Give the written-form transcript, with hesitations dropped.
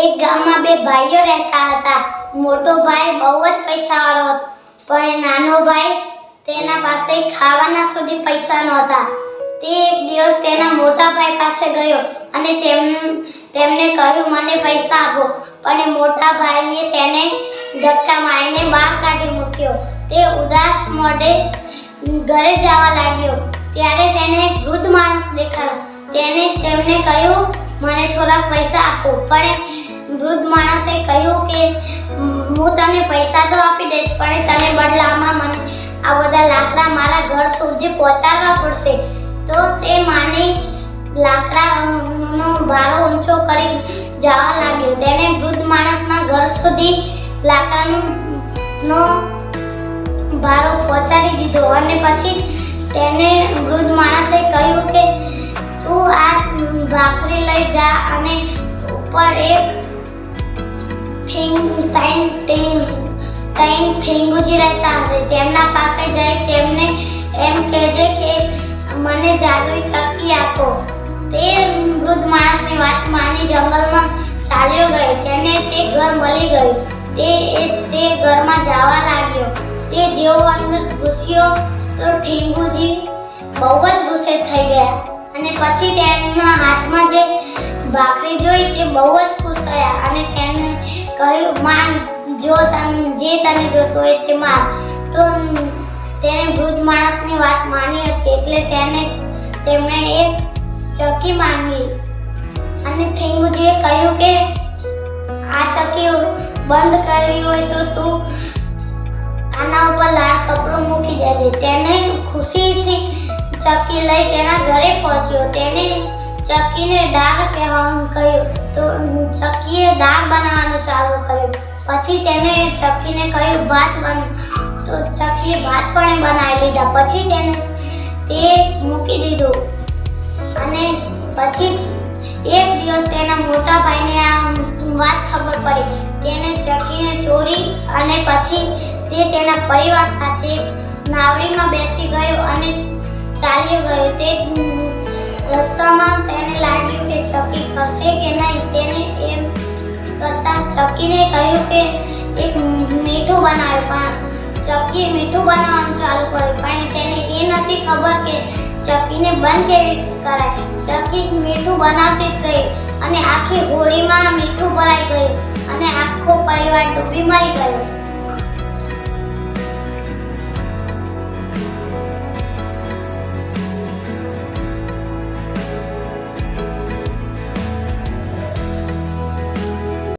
એક ગામમાં બે ભાઈઓ રહેતા હતા. મોટો ભાઈ બહુ જ પૈસાવાળો હતો, પણ નાનો ભાઈ તેના પાસે ખાવાના સુધી પૈસા નહોતા. તે એક દિવસ તેના મોટા ભાઈ પાસે ગયો અને તેમને કહ્યું, મને પૈસા આપો. પણ મોટા ભાઈએ તેને ધક્કા મારીને બહાર કાઢી મૂક્યો. તે ઉદાસ મોઢે ઘરે જવા લાગ્યો. ત્યારે તેને એક વૃદ્ધ માણસ દેખાયો. તેમને કહ્યું, મને થોડા પૈસા આપો. પણ વૃદ્ધ માણસે કહ્યું કે હું તને પૈસા તો આપી દઈશ, પણ તને બદલામાં મને આ બધા લાકડા મારા ઘર સુધી પહોંચાડવા પડશે. તો તે માને લાકડાનો ભારો ઊંચો કરી જવા લાગ્યો. તેને વૃદ્ધ માણસના ઘર સુધી લાકડાનો ભારો પહોંચાડી દીધો અને પછી તેને વૃદ્ધ માણસે કહ્યું કે તું આ ભાખરી લઈ જા અને ઉપર એક ત્રણ ઠીંગુજી રહેતા હશે, તેમના પાસે જઈ તેમને એમ કહેજે કે મને જાદુઈ ચક્કી આપો. તે વૃદ્ધ માણસની વાત માની જંગલમાં ચાલ્યો ગયો. તેને તે ઘર મળી ગયું. તે ઘરમાં જવા લાગ્યો. તે જેવો અંદર ઘૂસ્યો તો ઠીંગુજી બહુ જ ગુસ્સે થઈ ગયા અને પછી તેમના હાથમાં જે ભાખરી જોઈ તે બહુ જ ખુશ થયા અને તેને કહ્યું, માંગ જે તને જોતું હોય તે માંગ. તો તેને વૃદ્ધ માણસની વાત માની હતી એટલે તેમણે એક ચક્કી માંગી અને ઠીંગુજીએ કહ્યું કે આ ચક્કી બંધ કરવી હોય તો તું આના ઉપર લાલ કપડો મૂકી દેજે. તેને ખુશીથી ચક્કી લઈ તેના ઘરે પહોંચ્યો. તેને ચક્કીને દાળ કહેવાનું કહ્યું તો ચક્કીએ દાળ બનાવવાનું ચાલુ કર્યું. પછી તેને ચક્કીને કહ્યું ભાત બન, તો ચક્કીએ ભાત પણ બનાવી લીધા. પછી તે મૂકી દીધું અને પછી એક દિવસ તેના મોટા ભાઈને આ વાત ખબર પડી. તેને ચક્કીને ચોરી અને પછી તે તેના પરિવાર સાથે નાવડીમાં બેસી ગયો અને ચાલ્યો ગયો. તે રસ્તામાં તેને લાગ્યું કે ચક્કી ખસે કે નહીં. તેને એમ કરતા ચક્કીને કહ્યું કે એક મીઠું બનાવ્યું, પણ ચક્કીએ મીઠું બનાવવાનું ચાલુ કર્યું. પણ તેને એ નથી ખબર કે ચક્કીને બંધ કેવી રીતે કરાય. ચક્કી મીઠું બનાવતી જ ગઈ અને આખી હોળીમાં મીઠું ભરાઈ ગયું અને આખો પરિવાર ડૂબી મરી ગયો.